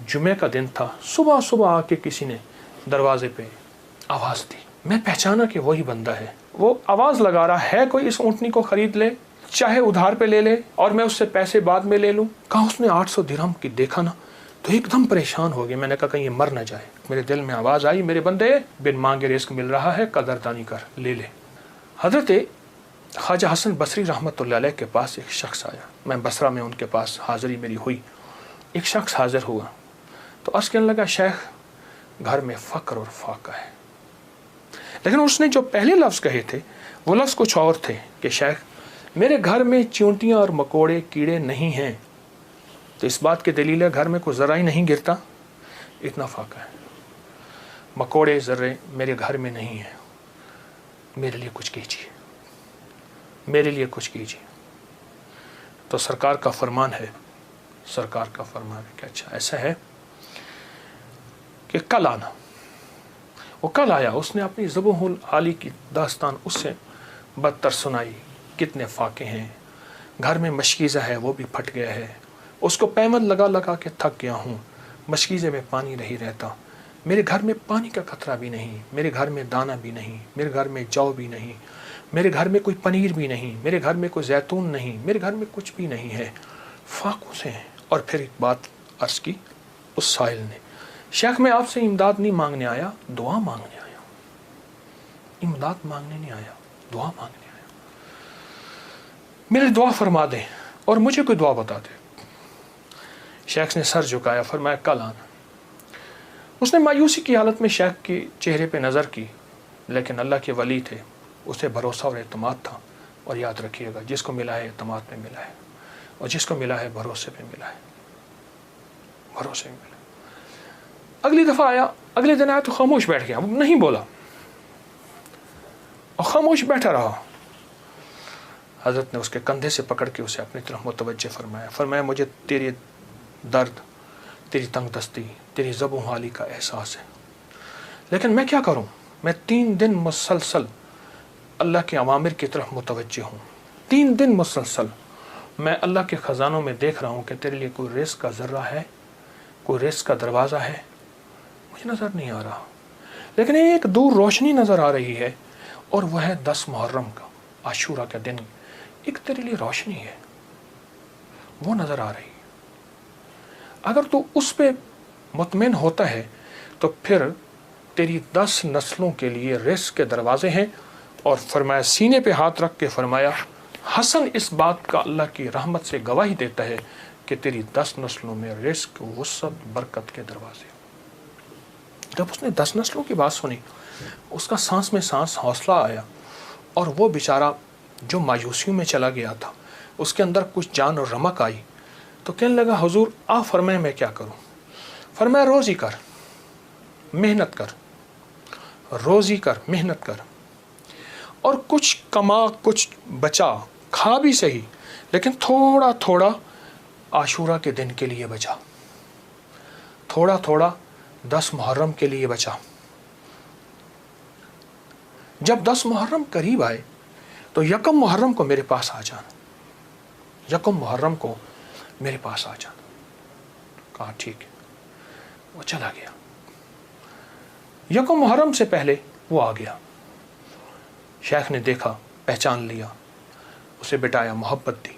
जुमे का दिन था, सुबह सुबह आके किसी ने दरवाजे पे आवाज़ दी। मैं पहचाना कि वही बंदा है। वो आवाज़ लगा रहा है कोई इस ऊँटनी को ख़रीद ले, चाहे उधार पे ले ले और मैं उससे पैसे बाद में ले लूँ। कहा उसने 800 दिरहम की देखा ना तो एकदम परेशान हो गया। मैंने कहा कहीं ये मर ना जाए। मेरे दिल में आवाज़ आई, मेरे बंदे बिन मांगे रिस्क मिल रहा है, कदरदानी कर, ले ले। हज़रत ख्वाजा हसन बसरी रहमतुल्लाह अलैह के पास एक शख्स आया। मैं बसरा में उनके पास हाज़िरी मेरी हुई। एक शख्स हाज़िर हुआ तो अर्ज़ कहने लगा, शेख घर में फ़क्र और फाका है। लेकिन उसने जो पहले लफ्ज़ कहे थे वो लफ्ज़ कुछ और थे कि शेख मेरे घर में चींटियाँ और मकोड़े कीड़े नहीं हैं। तो इस बात की दलील है घर में कोई ज़रा ही नहीं गिरता, इतना फाका है। मकोड़े ज़र्रे मेरे घर में नहीं हैं, मेरे लिए कुछ कीजिए, मेरे लिए कुछ कीजिए। तो सरकार का फरमान है, सरकार का फरमान है कि अच्छा ऐसा है कि कल आना। वो कल आया। उसने अपनी ज़ुबहुल आली की दास्तान उससे बदतर सुनाई। कितने फाके हैं, घर में मशकीज़ा है वो भी फट गया है, उसको पैमद लगा लगा के थक गया हूँ, मशकीज़े में पानी नहीं रहता, मेरे घर में पानी का खतरा भी नहीं, मेरे घर में दाना भी नहीं, मेरे घर में जौ भी नहीं, मेरे घर में कोई पनीर भी नहीं, मेरे घर में कोई जैतून नहीं, मेरे घर में कुछ भी नहीं है, फाकों से हैं। और फिर एक बात अर्ज़ की उस साहिल ने, शेख मैं आपसे इमदाद नहीं मांगने आया, दुआ मांगने आया। इमदाद मांगने नहीं आया, दुआ मांगने आया। मेरी दुआ फरमा दें और मुझे कोई दुआ बता दे। शेख ने सर झुकाया, फरमाया कल आना। उसने मायूसी की हालत में शेख के चेहरे पे नज़र की, लेकिन अल्लाह के वली थे, उसे भरोसा और एतमाद था। और याद रखिएगा जिसको मिला है एतमाद में मिला है, और जिसको मिला है भरोसे पे मिला है, भरोसे में मिला। अगली दफ़ा आया, अगले दिन आया तो खामोश बैठ गया, नहीं बोला और खामोश बैठा रहा। हज़रत ने उसके कंधे से पकड़ के उसे अपनी तरफ मुतवज्जे फरमाया। फरमाया मुझे तेरे दर्द, तेरी तंगदस्ती, तेरी ज़बूहाली का एहसास है, लेकिन मैं क्या करूं? मैं 3 दिन मुसलसल अल्लाह के अवामिर की तरफ मुतवज्जे हूँ। 3 दिन मुसलसल मैं अल्लाह के ख़जानों में देख रहा हूँ कि तेरे लिए कोई रिस्क का ज़र्रा है, कोई रिस्क का दरवाज़ा है, मुझे नज़र नहीं आ रहा। लेकिन एक दूर रोशनी नज़र आ रही है और वह है 10 मुहर्रम का, आशूरा का दिन। एक तेरे लिए रोशनी है, वो नज़र आ रही है। अगर तू उस पे मुतमिन होता है तो फिर तेरी 10 नस्लों के लिए रिस्क के दरवाजे हैं। और फरमाया, सीने पे हाथ रख के फरमाया, हसन इस बात का अल्लाह की रहमत से गवाही देता है कि तेरी 10 नस्लों में रिस्क, वुसअत, बरकत के दरवाजे। जब उसने 10 नस्लों की बात सुनी, उसका सांस में सांस हौसला आया। और वो बेचारा जो मायूसियों में चला गया था, उसके अंदर कुछ जान और रमक आई। तो कहने लगा, हुजूर आप फरमाए मैं क्या करूं? फरमाया, रोज़ी कर, मेहनत कर, रोज़ी कर, मेहनत कर, और कुछ कमा, कुछ बचा, खा भी सही, लेकिन थोड़ा थोड़ा आशूरा के दिन के लिए बचा, थोड़ा थोड़ा 10 मुहर्रम के लिए बचा। जब 10 मुहर्रम करीब आए तो यकम मुहर्रम को मेरे पास आ जाना, यकम मुहर्रम को मेरे पास आ जाना। कहा ठीक है। वो चला गया। यकम मुहर्रम से पहले वो आ गया। शेख ने देखा, पहचान लिया, उसे बिठाया, मोहब्बत दी।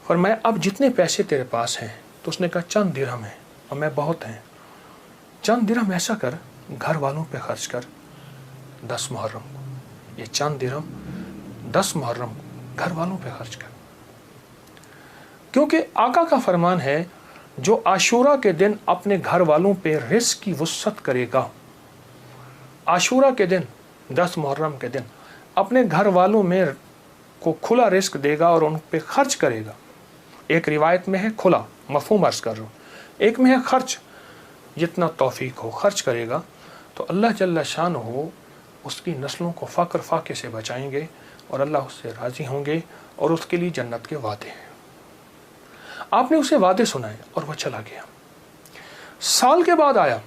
और मैं अब जितने पैसे तेरे पास हैं, तो उसने कहा चंद दिरहम है और मैं बहुत हैं, चंद दिरहम ऐसा कर घर वालों पे खर्च कर 10 मुहर्रम को। ये चंद दिरहम 10 मुहर्रम को घर वालों पे खर्च कर, क्योंकि आका का फरमान है जो आशूरा के दिन अपने घर वालों पे रिस्क की वुसअत करेगा, आशूरा के दिन 10 मुहर्रम के दिन अपने घर वालों में को खुला रिस्क देगा और उन पे खर्च करेगा। एक रिवायत में है खुला, मफहूम अर्ज़ कर रहा हूँ, एक में है खर्च, जितना तौफीक हो खर्च करेगा तो अल्लाह जल्ला शान हो उसकी नस्लों को फ़क्र फाके से बचाएंगे और अल्लाह उससे राज़ी होंगे और उसके लिए जन्नत के वादे हैं। आपने उसे वादे सुनाए और वह चला गया। साल के बाद आया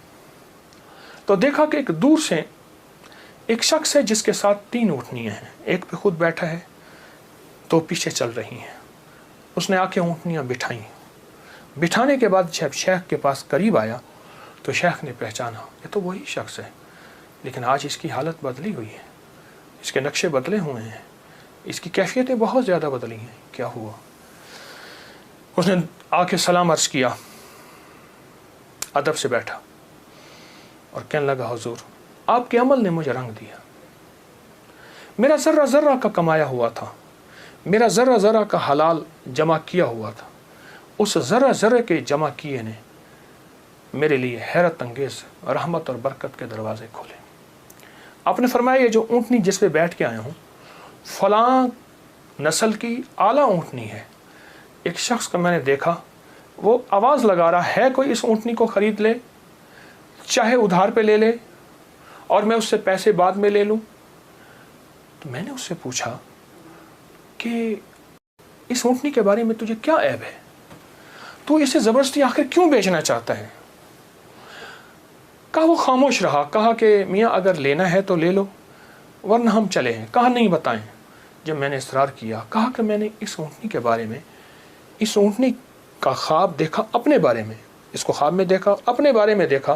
तो देखा कि एक दूर से एक शख्स है जिसके साथ 3 ऊँटनियाँ हैं, एक पे खुद बैठा है, 2 पीछे चल रही हैं। उसने आके ऊँटनियाँ बिठाई, बिठाने के बाद जब शेख के पास करीब आया तो शेख ने पहचाना ये तो वही शख्स है, लेकिन आज इसकी हालत बदली हुई है, इसके नक्शे बदले हुए हैं, इसकी कैफियतें बहुत ज़्यादा बदली हैं। क्या हुआ? उसने आके सलाम अर्ज़ किया, अदब से बैठा और कहने लगा, हुजूर आपके अमल ने मुझे रंग दिया। मेरा ज़र्रा ज़र्रा का कमाया हुआ था, मेरा ज़र्रा ज़र्रा का हलाल जमा किया हुआ था, उस ज़र्रा ज़र्रे के जमा किए ने मेरे लिए हैरत अंगेज़ रहमत और बरकत के दरवाज़े खोले। आपने फरमाया ये जो ऊँटनी जिस पे बैठ के आया हूँ फ़लाँ नस्ल की आला ऊँटनी है। एक शख्स को मैंने देखा, वो आवाज़ लगा रहा है कोई इस ऊँटनी को ख़रीद ले, चाहे उधार पे ले ले और मैं उससे पैसे बाद में ले लूँ। तो मैंने उससे पूछा कि इस ऊँटनी के बारे में तुझे क्या ऐब है, तू इसे ज़बरदस्ती आखिर क्यों बेचना चाहता है? कहा वो खामोश रहा। कहा कि मियाँ अगर लेना है तो ले लो वरना हम चले हैं। कहा नहीं बताएं। जब मैंने इसरार किया, कहा कि मैंने इस ऊँटनी के बारे में, इस ऊँटनी का ख्वाब देखा अपने बारे में, इसको ख्वाब में देखा, अपने बारे में देखा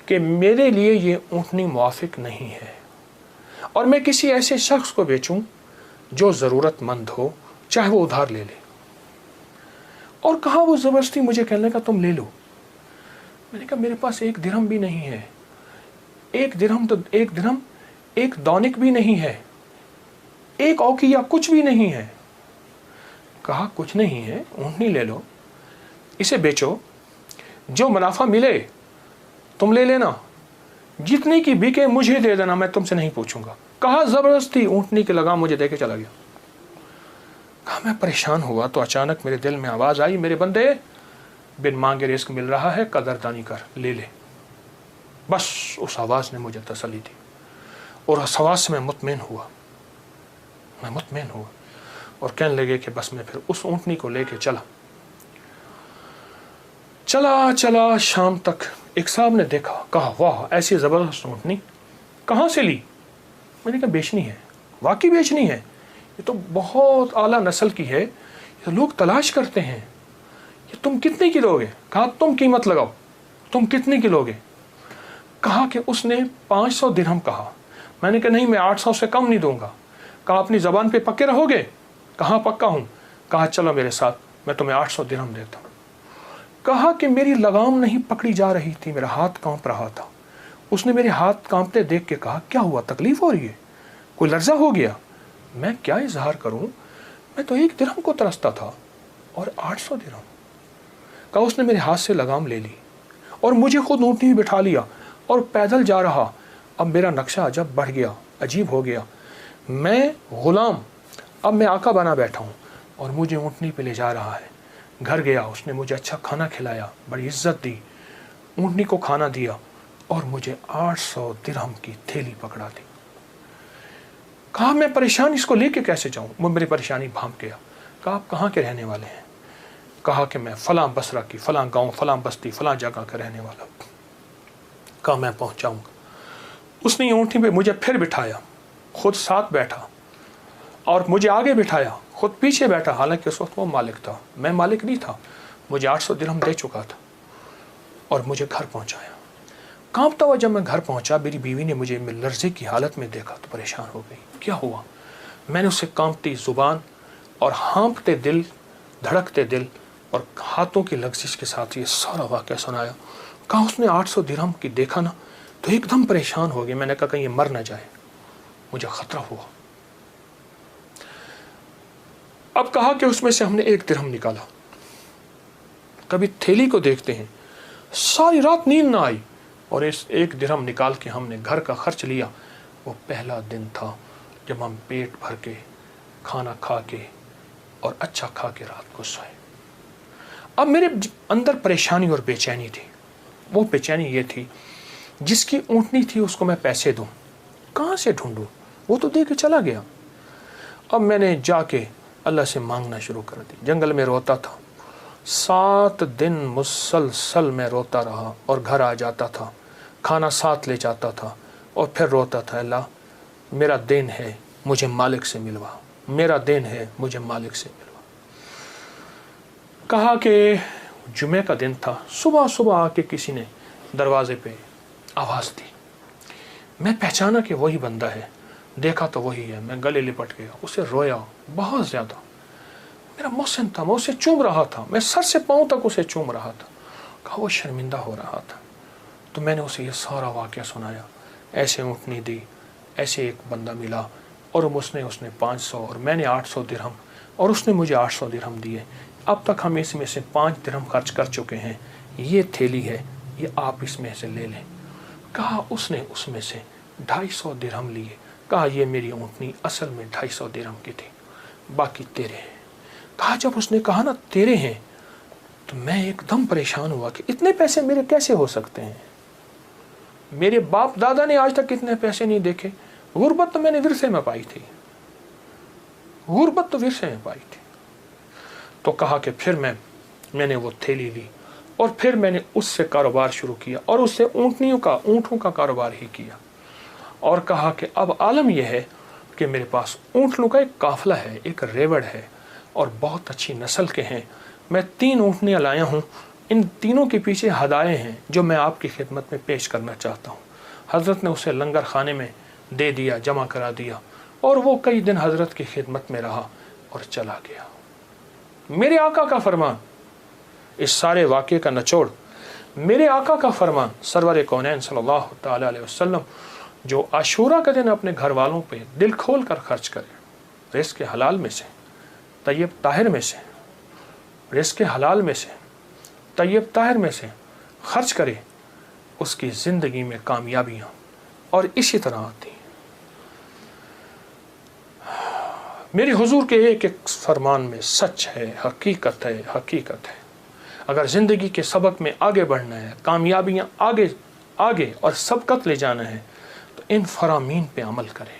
कि मेरे लिए ये ऊँटनी मुआफिक नहीं है और मैं किसी ऐसे शख्स को बेचूं जो ज़रूरतमंद हो, चाहे वो उधार ले ले। और कहा वो ज़बरदस्ती मुझे कहने का तुम ले लो। मैंने कहा मेरे पास एक दिरहम भी नहीं है, एक दिरहम एक दौनिक भी नहीं है, एक औकिया कुछ भी नहीं है। कहा कुछ नहीं है, ऊँटनी ले लो, इसे बेचो, जो मुनाफा मिले तुम ले लेना, जितनी की बिके मुझे दे देना, मैं तुमसे नहीं पूछूंगा। कहा ज़बरदस्ती ऊँटनी के लगाम मुझे दे के चला गया। कहा मैं परेशान हुआ तो अचानक मेरे दिल में आवाज़ आई, मेरे बंदे बिन मांगे रिस्क मिल रहा है, कदरदानी कर, ले ले। बस उस आवाज़ ने मुझे तसल्ली दी और उस आवाज़ से मैं मुतमईन हुआ और कहने लगे कि बस मैं फिर उस ऊँटनी को लेके चला शाम तक। एक साहब ने देखा, कहा वाह ऐसी ज़बरदस्त ऊँटनी कहाँ से ली? मैंने कहा बेचनी है। वाकई बेचनी है, ये तो बहुत आला नस्ल की है, ये लोग तलाश करते हैं, ये तुम कितने की लोगे? कहा तुम कीमत लगाओ, तुम कितने की लोगे? कहा कि उसने 500 दिरहम कहा। मैंने कहा नहीं, मैं 800 से कम नहीं दूंगा। कहा अपनी ज़बान पे पक्के रहोगे? कहा पक्का हूँ। कहा चलो मेरे साथ, मैं तुम्हें 800 दिरहम देता हूँ। कहा कि मेरी लगाम नहीं पकड़ी जा रही थी, मेरा हाथ कांप रहा था। उसने मेरे हाथ कांपते देख के कहा क्या हुआ, तकलीफ हो रही है, कोई लर्जा हो गया? मैं क्या इजहार करूं, मैं तो 1 दिरहम को तरसता था और 800 दिरहम। कहा उसने मेरे हाथ से लगाम ले ली और मुझे खुद ऊँटनी में बिठा लिया और पैदल जा रहा। अब मेरा नक्शा अजब बढ़ गया, अजीब हो गया। मैं गुलाम, अब मैं आका बना बैठा हूँ और मुझे ऊँटनी पे ले जा रहा है। घर गया, उसने मुझे अच्छा खाना खिलाया, बड़ी इज्जत दी, ऊँटनी को खाना दिया और मुझे 800 दिरहम की थैली पकड़ा दी। कहा मैं परेशान, इसको लेके कैसे जाऊं? वो मेरी परेशानी भांप गया। कहा आप कहाँ के रहने वाले हैं? कहा कि मैं फलां बसरा की, फलां गांव, फलां बस्ती, फलां जगह का रहने वाला। कहा मैं पहुंचाऊंगा। उसने ऊँटनी पे मुझे फिर बिठाया, खुद साथ बैठा और मुझे आगे बिठाया, खुद पीछे बैठा। हालांकि उस वक्त वो मालिक था, मैं मालिक नहीं था। मुझे 800 दिरहम दे चुका था और मुझे घर पहुंचाया। कांपता हुआ जब मैं घर पहुंचा, मेरी बीवी ने मुझे लर्जे की हालत में देखा तो परेशान हो गई। क्या हुआ? मैंने उससे कांपती ज़ुबान और हाँफते दिल, धड़कते दिल और हाथों की लग्जिश के साथ ये सारा वाक़या सुनाया। कहा उसने 800 दिरहम की देखा ना तो एकदम परेशान हो गई। मैंने कहा कहीं ये मर ना जाए, मुझे खतरा हुआ। अब कहा कि उसमें से हमने 1 दिरहम निकाला। कभी थैली को देखते हैं, सारी रात नींद ना आई और इस 1 दिरहम निकाल के हमने घर का खर्च लिया। वो पहला दिन था जब हम पेट भर के खाना खा के और अच्छा खा के रात को सोए। अब मेरे अंदर परेशानी और बेचैनी थी। वो बेचैनी ये थी, जिसकी ऊँटनी थी उसको मैं पैसे दूं, कहाँ से ढूंढूं? वो तो दे के चला गया। अब मैंने जाके अल्लाह से मांगना शुरू कर दी। जंगल में रोता था, 7 दिन मुसलसल मैं रोता रहा और घर आ जाता था, खाना साथ ले जाता था और फिर रोता था, अल्लाह मेरा दिन है, मुझे मालिक से मिलवा, मेरा दिन है, मुझे मालिक से मिलवा। कहा कि जुमे का दिन था, सुबह सुबह आके किसी ने दरवाजे पे आवाज़ दी। मैं पहचाना कि वही बंदा है, देखा तो वही है। मैं गले लिपट गया, उसे रोया बहुत ज़्यादा। मेरा मोहसिन था, मैं उसे चूम रहा था, मैं सर से पाँव तक उसे चूम रहा था। कहा वो शर्मिंदा हो रहा था। तो मैंने उसे ये सारा वाक़या सुनाया, ऐसे ऊँटनी दी, ऐसे एक बंदा मिला और उसने 500 और मैंने 800 दिरहम और उसने मुझे 800 दिरहम दिए। अब तक हम इसमें से 5 दिरहम खर्च कर चुके हैं। ये थैली है, ये आप इसमें से ले लें। कहा उसने उसमें से 250 दिरहम लिए। कहा ये मेरी ऊँटनी असल में 250 दिरहम की थी, बाकी तेरे हैं। कहा जब उसने कहा ना तेरे हैं, तो मैं एकदम परेशान हुआ कि इतने पैसे मेरे कैसे हो सकते हैं। मेरे बाप दादा ने आज तक इतने पैसे नहीं देखे। गुर्बत तो मैंने विरसे में पाई थी, गुर्बत तो विरसे में पाई थी। तो कहा कि फिर मैंने वो थैली ली और फिर मैंने उससे कारोबार शुरू किया और उससे ऊँटों का कारोबार ही किया। और कहा कि अब आलम यह है कि मेरे पास ऊँटों का एक काफिला है, एक रेवड़ है और बहुत अच्छी नस्ल के हैं। मैं 3 ऊँटनियाँ लाया हूँ, इन तीनों के पीछे हदाए हैं जो मैं आपकी खिदमत में पेश करना चाहता हूँ। हज़रत ने उसे लंगर खाने में दे दिया, जमा करा दिया और वो कई दिन हज़रत की खिदमत में रहा और चला गया। मेरे आका का फरमान, इस सारे वाक़े का निचोड़ मेरे आका का फरमान सरवर कौनैन सल्लल्लाहु तआला अलैहि वसल्लम, जो आशूरा के दिन अपने घर वालों पे दिल खोल कर खर्च करे, रिज़्क़ हलाल में से, तय्यब ताहिर में से, रिज़्क़ हलाल में से, तय्यब ताहिर में से खर्च करे, उसकी ज़िंदगी में कामयाबियाँ और इसी तरह आती हैं। मेरे हुजूर के एक एक फरमान में सच है, हकीकत है, हकीकत है। अगर ज़िंदगी के सबक में आगे बढ़ना है, कामयाबियाँ आगे और सबकत ले जाना है, तो इन फरामीन पे अमल करें।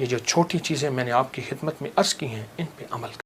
ये जो छोटी चीज़ें मैंने आपकी खिदमत में अर्ज़ की हैं, इन पे अमल करें।